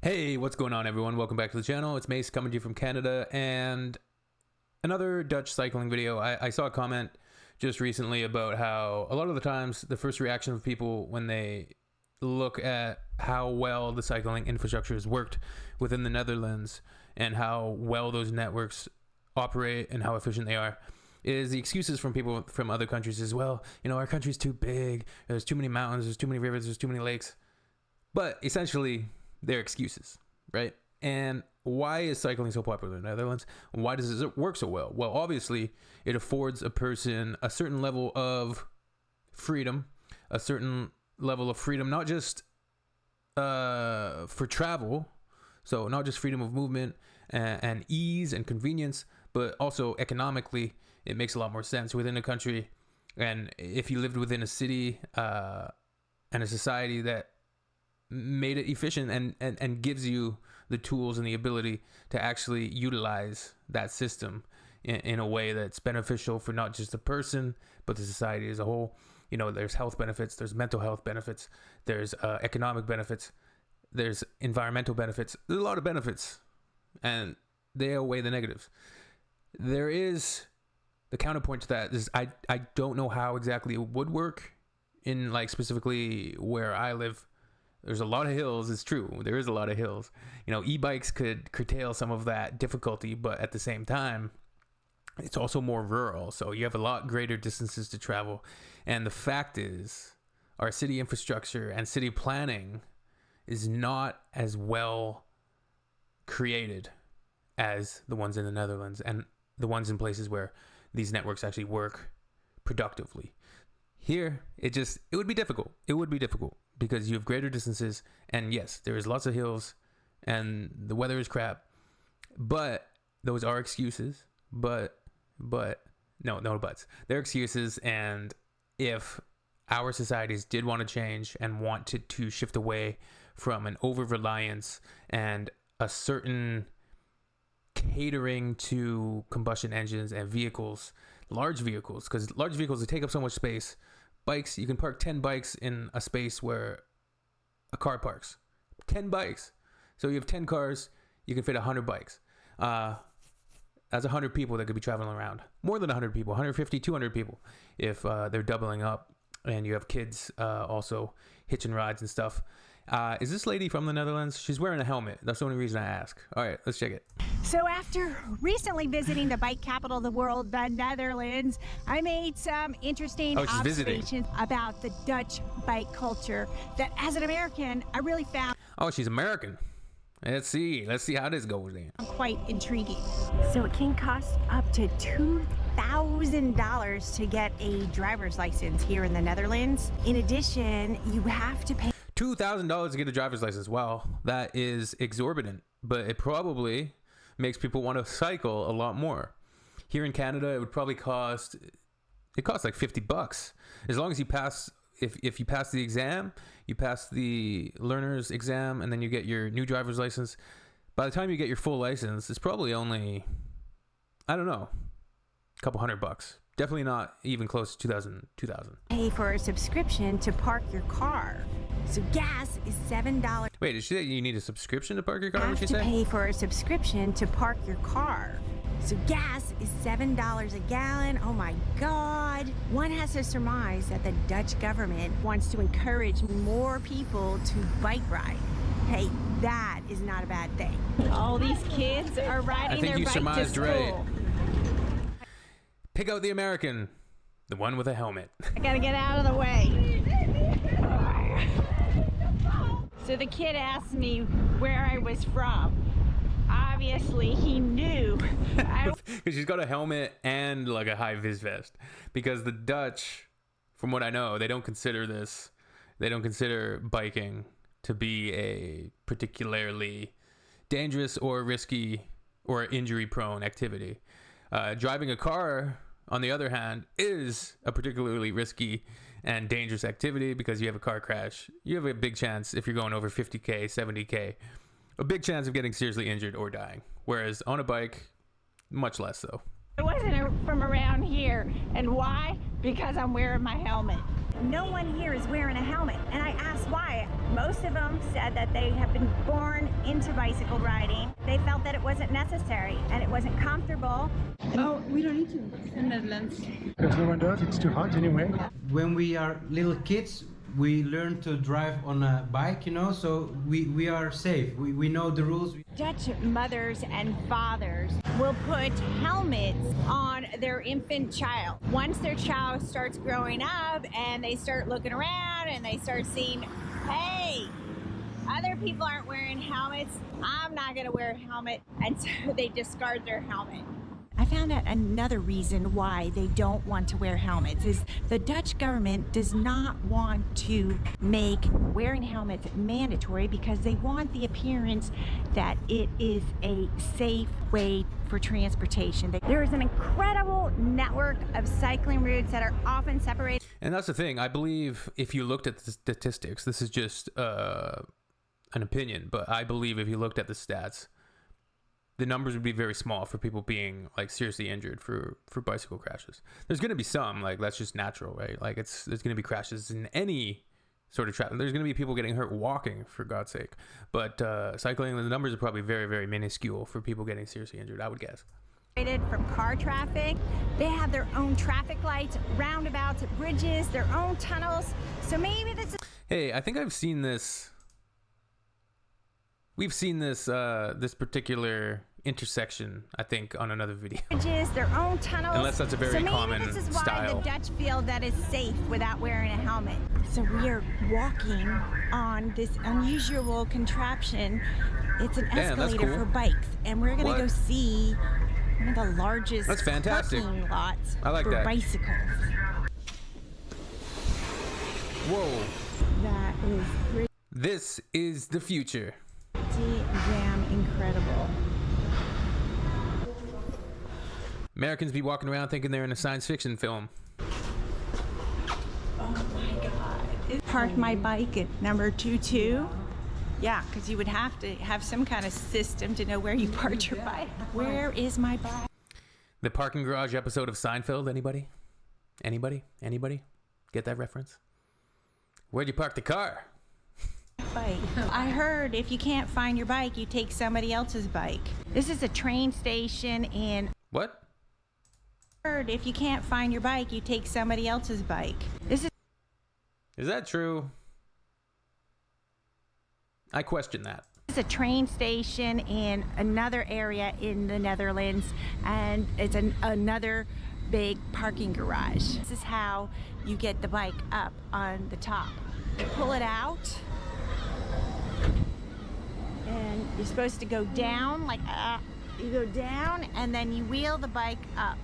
Hey, what's going on, everyone? Welcome back to the channel. It's Mace coming to you from Canada, and another Dutch cycling video. I saw a comment just recently about how a lot of the times the first reaction of people when they look at how well the cycling infrastructure has worked within the Netherlands and how well those networks operate and how efficient they are is the excuses from people from other countries as well. You know, our country's too big, there's too many mountains, there's too many rivers, there's too many lakes. But essentially, they're excuses, right? And why is cycling so popular in the Netherlands? Why does it work so well? Well, obviously, it affords a person a certain level of freedom, not just for travel, so not just freedom of movement and ease and convenience, but also economically, it makes a lot more sense within a country. And if you lived within a city and a society that made it efficient and gives you the tools and the ability to actually utilize that system in a way that's beneficial for not just the person, but the society as a whole. You know, there's health benefits, there's mental health benefits, there's economic benefits, there's environmental benefits. There's a lot of benefits, and they outweigh the negatives. There is the counterpoint to that is I don't know how exactly it would work in, like, specifically where I live. There's a lot of hills. It's true. There is a lot of hills. You know, e-bikes could curtail some of that difficulty, but at the same time, it's also more rural. So you have a lot greater distances to travel. And the fact is, our city infrastructure and city planning is not as well created as the ones in the Netherlands and the ones in places where these networks actually work productively. Here, it would be difficult. It would be difficult because you have greater distances, and yes, there is lots of hills, and the weather is crap. But those are excuses. No buts. They're excuses, and if our societies did want to change and wanted to shift away from an over-reliance and a certain catering to combustion engines and vehicles, large vehicles, because large vehicles, they take up so much space. Bikes, you can park 10 bikes in a space where a car parks. 10 bikes. So you have 10 cars, you can fit 100 bikes. That's 100 people that could be traveling around. More than 100 people, 150, 200 people if they're doubling up. And you have kids also hitching rides and stuff. Is this lady from the Netherlands? She's wearing a helmet. That's the only reason I ask. All right, let's check it. So after recently visiting the bike capital of the world, the Netherlands, I made some interesting observations about the Dutch bike culture that, as an American, I really found. Oh, she's American. Let's see how this goes then. Quite intriguing. So it can cost up to $2,000 to get a driver's license here in the Netherlands. In addition, you have to pay $2,000 to get a driver's license. Wow, that is exorbitant, but it probably makes people want to cycle a lot more. Here in Canada, it would probably cost like $50. As long as you pass, if you pass the exam, you pass the learner's exam, and then you get your new driver's license. By the time you get your full license, it's probably only, I don't know, a couple $100. Definitely not even close to 2000. Pay for a subscription to park your car. So gas is $7. Wait, did she say you need a subscription to park your car? You have to pay for a subscription to park your car. So gas is $7 a gallon. Oh my God. One has to surmise that the Dutch government wants to encourage more people to bike ride. Hey, that is not a bad thing. All these kids are riding their bike to school. Right. Pick out the American, the one with a helmet. I gotta get out of the way. So the kid asked me where I was from. Obviously, he knew. Because she's got a helmet and like a high vis vest. Because the Dutch, from what I know, they don't consider biking to be a particularly dangerous or risky or injury-prone activity. Driving a car, on the other hand, is a particularly risky and dangerous activity because you have a car crash. You have a big chance, if you're going over 50K, 70K, a big chance of getting seriously injured or dying. Whereas on a bike, much less so. I wasn't from around here. And why? Because I'm wearing my helmet. No one here is wearing a helmet. And I asked why. Most of them said that they have been born into bicycle riding. They felt that it wasn't necessary and it wasn't comfortable. Oh, we don't need to in Netherlands. Because no one does, it's too hot anyway. When we are little kids, we learn to drive on a bike, you know, so we are safe. We know the rules. Dutch mothers and fathers will put helmets on their infant child. Once their child starts growing up and they start looking around and they start seeing, hey, other people aren't wearing helmets, I'm not gonna wear a helmet, and so they discard their helmet. I found out another reason why they don't want to wear helmets is the Dutch government does not want to make wearing helmets mandatory because they want the appearance that it is a safe way for transportation. There is an incredible network of cycling routes that are often separated. And that's the thing. I believe if you looked at the statistics, this is just an opinion, but I believe if you looked at the stats, the numbers would be very small for people being like seriously injured for bicycle crashes. There's going to be some, like that's just natural, right? Like there's going to be crashes in any sort of traffic. There's going to be people getting hurt walking, for God's sake. But cycling, the numbers are probably very, very minuscule for people getting seriously injured, I would guess. From car traffic. They have their own traffic lights, roundabouts, bridges, their own tunnels. So maybe this is... Hey, I think I've seen this. We've seen this this particular intersection, I think, on another video. Bridges, their own tunnels. Unless that's a very common this is why style. the Dutch feel that is safe without wearing a helmet. So we are walking on this unusual contraption. It's an Damn, that's escalator cool. for bikes, and we're gonna go see one of the largest That's fantastic. parking lots I like for that. bicycles. Whoa. That is pretty This is the future. damn incredible. Americans be walking around thinking they're in a science fiction film. Parked my bike at number 22. Yeah, because you would have to have some kind of system to know where you parked your bike. Where is my bike? The parking garage episode of Seinfeld, anybody? Anybody? Get that reference? Where'd you park the car? I heard if you can't find your bike, you take somebody else's bike. This is a train station in... What? Heard if you can't find your bike, you take somebody else's bike. This Is that true? I question that. is a train station in another area in the Netherlands, and it's another big parking garage. This is how you get the bike up on the top. You pull it out, and you're supposed to go down, like you go down, and then you wheel the bike up.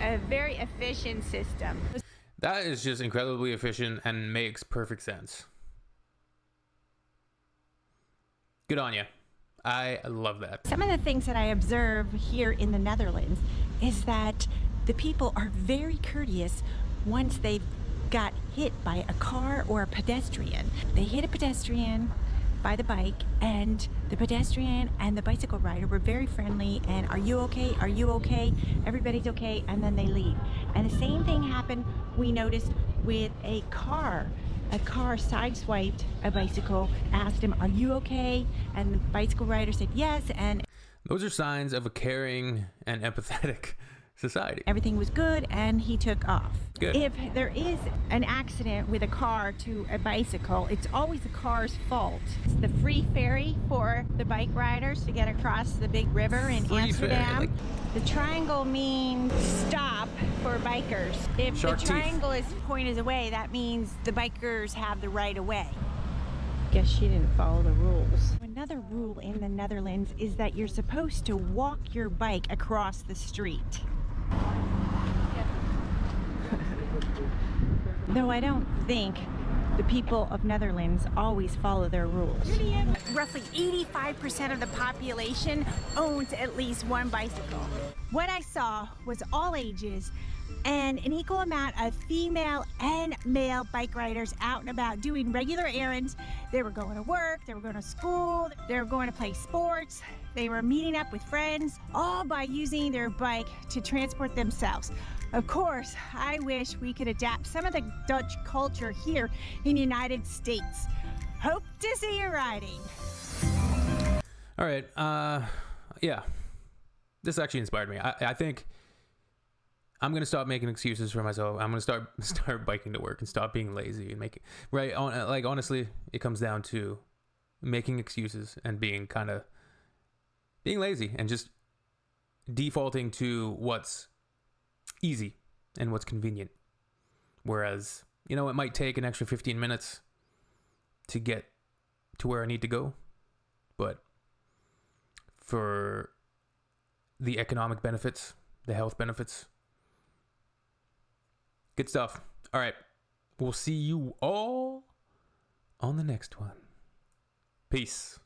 A very efficient system. That is just incredibly efficient and makes perfect sense. Good on you. I love that. Some of the things that I observe here in the Netherlands is that the people are very courteous once they've got hit by a car or a pedestrian. They hit a pedestrian by the bike, and the pedestrian and the bicycle rider were very friendly and are you okay? Are you okay? Everybody's okay, and then they leave. And the same thing happened, we noticed, with a car. A car sideswiped a bicycle, asked him, are you okay? And the bicycle rider said yes, and Those are signs of a caring and empathetic society. everything was good, and he took off. Good. If there is an accident with a car to a bicycle, it's always the car's fault. It's the free ferry for the bike riders to get across the big river in Free Amsterdam. ferry, The triangle means stop for bikers. If Shark the teeth. triangle is pointed away, that means the bikers have the right of way. Guess she didn't follow the rules. Another rule in the Netherlands is that you're supposed to walk your bike across the street. Though I don't think the people of Netherlands always follow their rules. Roughly 85% of the population owns at least one bicycle. What I saw was all ages and an equal amount of female and male bike riders out and about doing regular errands. They were going to work, they were going to school, they were going to play sports, they were meeting up with friends, all by using their bike to transport themselves. Of course, I wish we could adapt some of the Dutch culture here in the United States. Hope to see you riding. All right. Yeah. This actually inspired me. I think I'm gonna stop making excuses for myself. I'm gonna start biking to work and stop being lazy and making right. Like honestly, it comes down to making excuses and being lazy and just defaulting to what's easy and what's convenient. Whereas, it might take an extra 15 minutes to get to where I need to go, but for the economic benefits, the health benefits, good stuff. All right. We'll see you all on the next one. Peace.